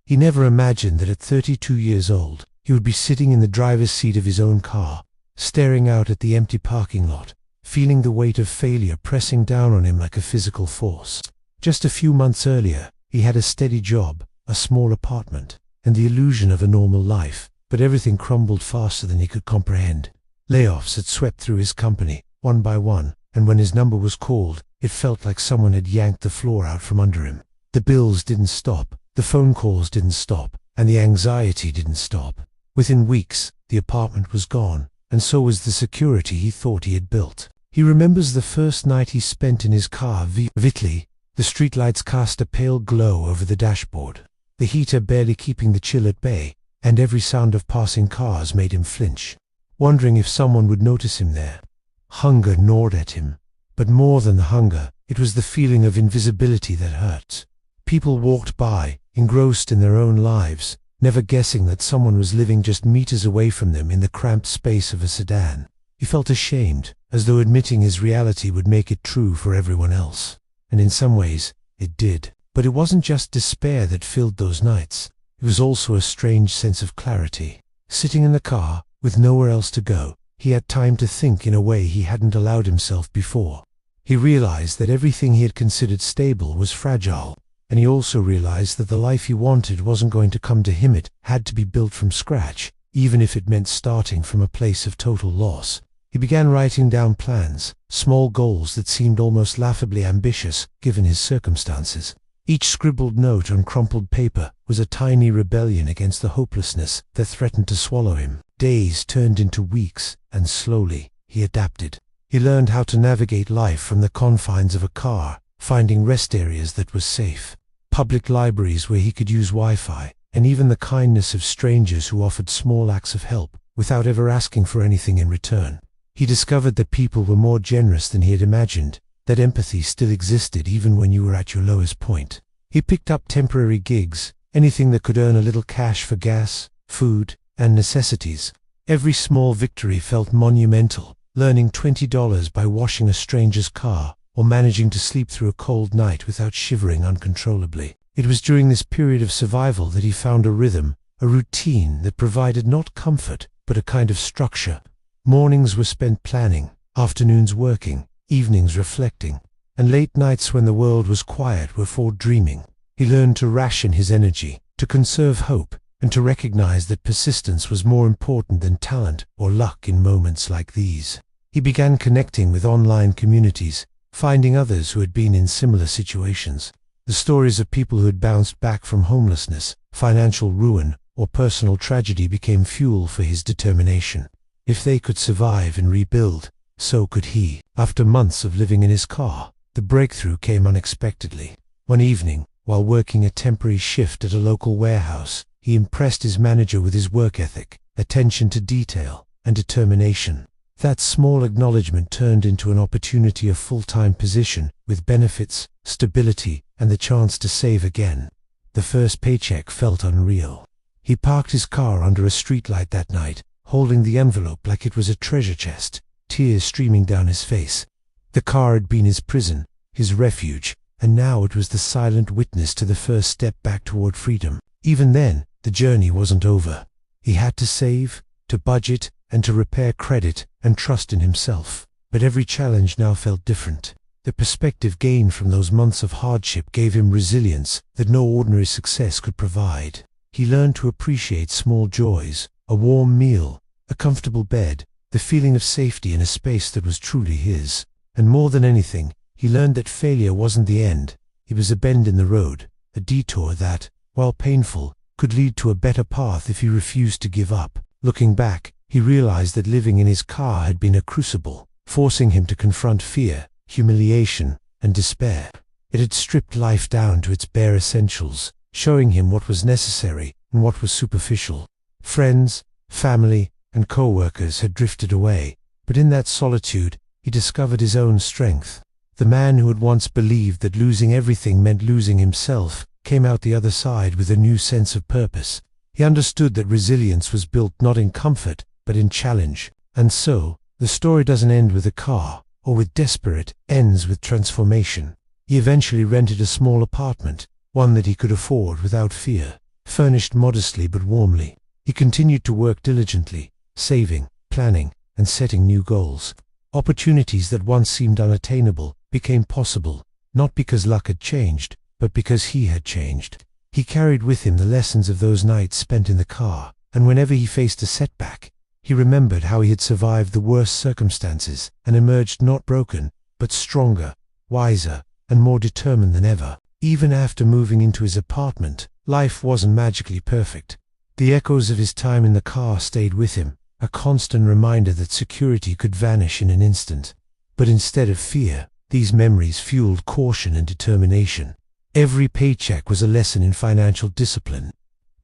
He never imagined that at 32 years old, he would be sitting in the driver's seat of his own car, staring out at the empty parking lot, feeling the weight of failure pressing down on him like a physical force. Just a few months earlier, he had a steady job, a small apartment, and the illusion of a normal life, but everything crumbled faster than he could comprehend. Layoffs had swept through his company, one by one, and when his number was called, it felt like someone had yanked the floor out from under him. The bills didn't stop, the phone calls didn't stop, and the anxiety didn't stop. Within weeks, the apartment was gone, and so was the security he thought he had built. He remembers the first night he spent in his car vividly. The streetlights cast a pale glow over the dashboard, the heater barely keeping the chill at bay, and every sound of passing cars made him flinch, wondering if someone would notice him there. Hunger gnawed at him, but more than the hunger, it was the feeling of invisibility that hurt. People walked by, engrossed in their own lives, never guessing that someone was living just meters away from them in the cramped space of a sedan. He felt ashamed, as though admitting his reality would make it true for everyone else. And in some ways, it did. But it wasn't just despair that filled those nights. It was also a strange sense of clarity. Sitting in the car, with nowhere else to go, he had time to think in a way he hadn't allowed himself before. He realized that everything he had considered stable was fragile. And he also realized that the life he wanted wasn't going to come to him. It had to be built from scratch, even if it meant starting from a place of total loss. He began writing down plans, small goals that seemed almost laughably ambitious, given his circumstances. Each scribbled note on crumpled paper was a tiny rebellion against the hopelessness that threatened to swallow him. Days turned into weeks, and slowly, he adapted. He learned how to navigate life from the confines of a car, finding rest areas that were safe, public libraries where he could use Wi-Fi, and even the kindness of strangers who offered small acts of help, without ever asking for anything in return. He discovered that people were more generous than he had imagined, that empathy still existed even when you were at your lowest point. He picked up temporary gigs, anything that could earn a little cash for gas, food, and necessities. Every small victory felt monumental, learning $20 by washing a stranger's car, or managing to sleep through a cold night without shivering uncontrollably. It was during this period of survival that he found a rhythm, a routine that provided not comfort, but a kind of structure. Mornings were spent planning, afternoons working, evenings reflecting, and late nights when the world was quiet were for dreaming. He learned to ration his energy, to conserve hope, and to recognize that persistence was more important than talent or luck in moments like these. He began connecting with online communities, finding others who had been in similar situations. The stories of people who had bounced back from homelessness, financial ruin, or personal tragedy became fuel for his determination. If they could survive and rebuild, so could he. After months of living in his car, the breakthrough came unexpectedly. One evening, while working a temporary shift at a local warehouse, he impressed his manager with his work ethic, attention to detail, and determination. That small acknowledgement turned into an opportunity, a full-time position, with benefits, stability, and the chance to save again. The first paycheck felt unreal. He parked his car under a streetlight that night, holding the envelope like it was a treasure chest, tears streaming down his face. The car had been his prison, his refuge, and now it was the silent witness to the first step back toward freedom. Even then, the journey wasn't over. He had to save, to budget, and to repair credit and trust in himself. But every challenge now felt different. The perspective gained from those months of hardship gave him resilience that no ordinary success could provide. He learned to appreciate small joys, a warm meal, a comfortable bed, the feeling of safety in a space that was truly his. And more than anything, he learned that failure wasn't the end. It was a bend in the road, a detour that, while painful, could lead to a better path if he refused to give up. Looking back, he realized that living in his car had been a crucible, forcing him to confront fear, humiliation, and despair. It had stripped life down to its bare essentials, showing him what was necessary and what was superficial. Friends, family, and co-workers had drifted away, but in that solitude, he discovered his own strength. The man who had once believed that losing everything meant losing himself came out the other side with a new sense of purpose. He understood that resilience was built not in comfort, but in challenge. And so, the story doesn't end with a car, or with despair, it ends with transformation. He eventually rented a small apartment, one that he could afford without fear. furnished modestly but warmly. He continued to work diligently, saving, planning, and setting new goals. Opportunities that once seemed unattainable became possible, not because luck had changed, but because he had changed. He carried with him the lessons of those nights spent in the car, and whenever he faced a setback, he remembered how he had survived the worst circumstances and emerged not broken, but stronger, wiser, and more determined than ever. Even after moving into his apartment, life wasn't magically perfect. The echoes of his time in the car stayed with him, a constant reminder that security could vanish in an instant. But instead of fear, these memories fueled caution and determination. Every paycheck was a lesson in financial discipline.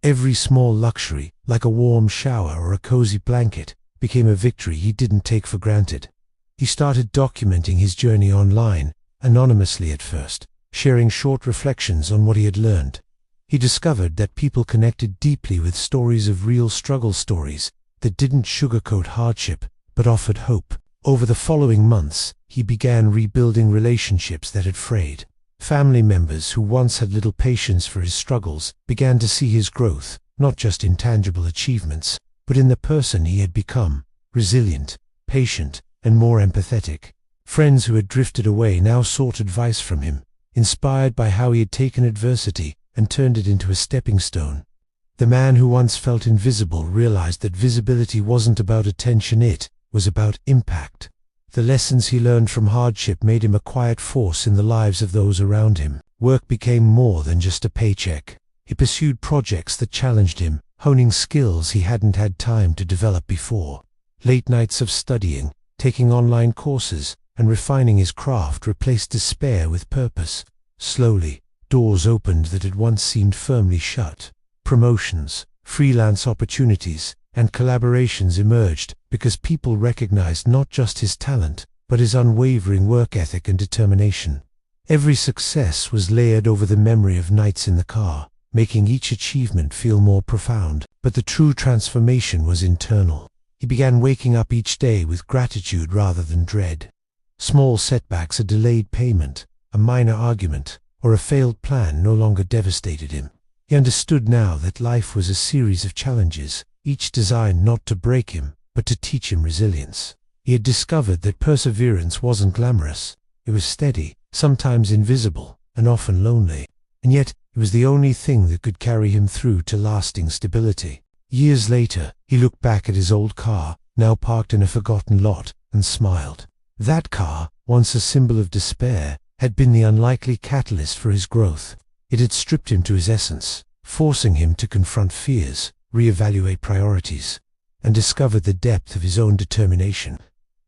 Every small luxury, like a warm shower or a cozy blanket, became a victory he didn't take for granted. He started documenting his journey online, anonymously at first, sharing short reflections on what he had learned. He discovered that people connected deeply with stories of real struggle stories that didn't sugarcoat hardship, but offered hope. Over the following months, he began rebuilding relationships that had frayed. Family members who once had little patience for his struggles began to see his growth, not just in tangible achievements, but in the person he had become, resilient, patient, and more empathetic. Friends who had drifted away now sought advice from him, inspired by how he had taken adversity and turned it into a stepping stone. The man who once felt invisible realized that visibility wasn't about attention, it was about impact. The lessons he learned from hardship made him a quiet force in the lives of those around him. Work became more than just a paycheck. He pursued projects that challenged him, honing skills he hadn't had time to develop before. Late nights of studying, taking online courses, and refining his craft replaced despair with purpose. Slowly, doors opened that had once seemed firmly shut. Promotions, freelance opportunities, and collaborations emerged because people recognized not just his talent, but his unwavering work ethic and determination. Every success was layered over the memory of nights in the car, making each achievement feel more profound. But the true transformation was internal. He began waking up each day with gratitude rather than dread. Small setbacks, a delayed payment, a minor argument, or a failed plan no longer devastated him. He understood now that life was a series of challenges, each designed not to break him, but to teach him resilience. He had discovered that perseverance wasn't glamorous. It was steady, sometimes invisible, and often lonely. And yet, it was the only thing that could carry him through to lasting stability. Years later, he looked back at his old car, now parked in a forgotten lot, and smiled. That car, once a symbol of despair, had been the unlikely catalyst for his growth. It had stripped him to his essence, forcing him to confront fears, reevaluate priorities, and discover the depth of his own determination.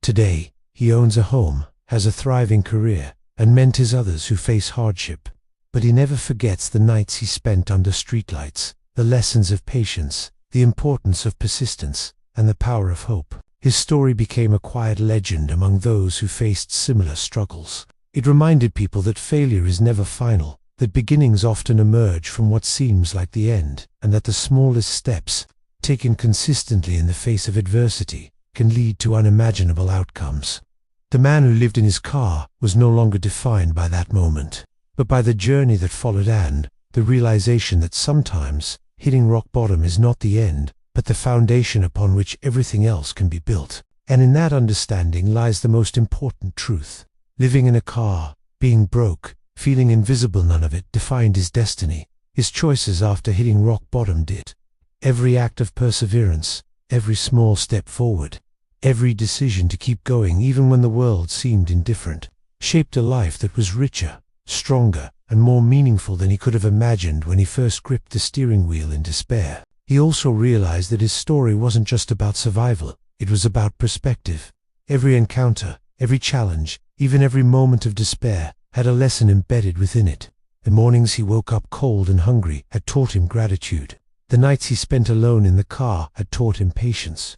Today, he owns a home, has a thriving career, and mentors others who face hardship. But he never forgets the nights he spent under streetlights, the lessons of patience, the importance of persistence, and the power of hope. His story became a quiet legend among those who faced similar struggles. It reminded people that failure is never final, that beginnings often emerge from what seems like the end, and that the smallest steps, taken consistently in the face of adversity, can lead to unimaginable outcomes. The man who lived in his car was no longer defined by that moment, but by the journey that followed and the realization that sometimes hitting rock bottom is not the end, but the foundation upon which everything else can be built. And in that understanding lies the most important truth. Living in a car, being broke, feeling invisible, none of it defined his destiny. His choices after hitting rock bottom did. Every act of perseverance, every small step forward, every decision to keep going even when the world seemed indifferent, shaped a life that was richer, stronger, and more meaningful than he could have imagined when he first gripped the steering wheel in despair. He also realized that his story wasn't just about survival, it was about perspective. Every encounter, every challenge, even every moment of despair, had a lesson embedded within it. The mornings he woke up cold and hungry had taught him gratitude. The nights he spent alone in the car had taught him patience.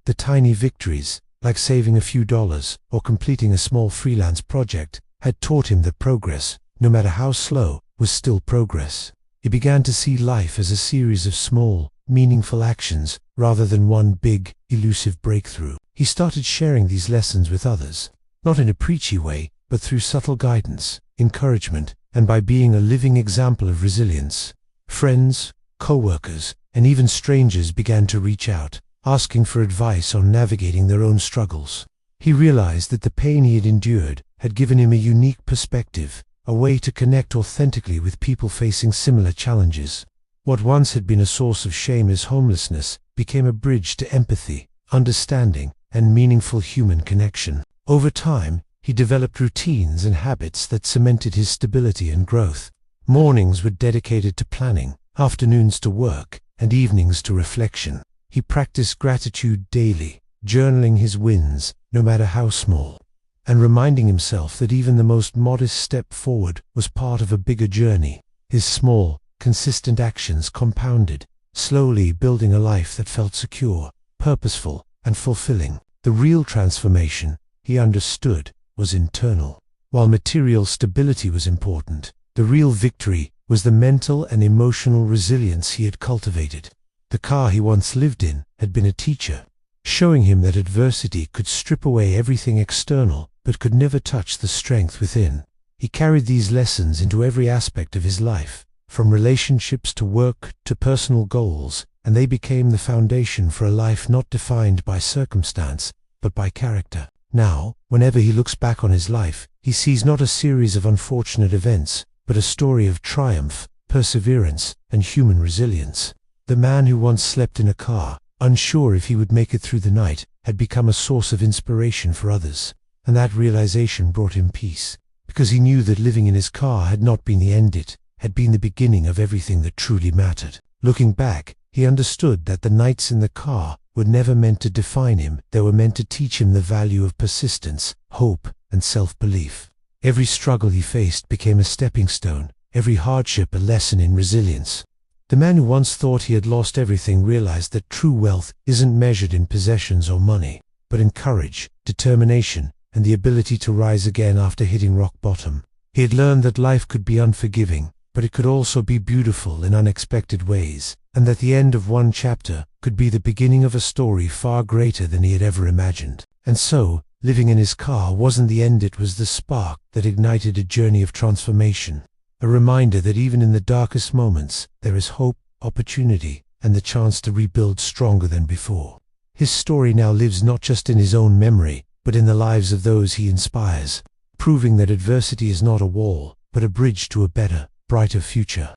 The tiny victories, like saving a few dollars or completing a small freelance project, had taught him that progress, no matter how slow, was still progress. He began to see life as a series of small, meaningful actions rather than one big, elusive breakthrough. He started sharing these lessons with others, not in a preachy way, but through subtle guidance, encouragement, and by being a living example of resilience. Friends, co-workers, and even strangers began to reach out, asking for advice on navigating their own struggles. He realized that the pain he had endured had given him a unique perspective, a way to connect authentically with people facing similar challenges. What once had been a source of shame as homelessness became a bridge to empathy, understanding, and meaningful human connection. Over time, he developed routines and habits that cemented his stability and growth. Mornings were dedicated to planning, afternoons to work, and evenings to reflection. He practiced gratitude daily, journaling his wins, no matter how small, and reminding himself that even the most modest step forward was part of a bigger journey. His small, consistent actions compounded, slowly building a life that felt secure, purposeful, and fulfilling. The real transformation, he understood, was internal. While material stability was important, the real victory was the mental and emotional resilience he had cultivated. The car he once lived in had been a teacher, showing him that adversity could strip away everything external but could never touch the strength within. He carried these lessons into every aspect of his life, from relationships to work to personal goals, and they became the foundation for a life not defined by circumstance, but by character. Now, whenever he looks back on his life, he sees not a series of unfortunate events, but a story of triumph, perseverance, and human resilience. The man who once slept in a car, unsure if he would make it through the night, had become a source of inspiration for others, and that realization brought him peace, because he knew that living in his car had not been the end, it had been the beginning of everything that truly mattered. Looking back, he understood that the nights in the car were never meant to define him, they were meant to teach him the value of persistence, hope, and self-belief. Every struggle he faced became a stepping stone, every hardship a lesson in resilience. The man who once thought he had lost everything realized that true wealth isn't measured in possessions or money, but in courage, determination, and the ability to rise again after hitting rock bottom. He had learned that life could be unforgiving, but it could also be beautiful in unexpected ways, and that the end of one chapter could be the beginning of a story far greater than he had ever imagined. And so, living in his car wasn't the end, it was the spark that ignited a journey of transformation. A reminder that even in the darkest moments, there is hope, opportunity, and the chance to rebuild stronger than before. His story now lives not just in his own memory, but in the lives of those he inspires, proving that adversity is not a wall, but a bridge to a better, brighter future.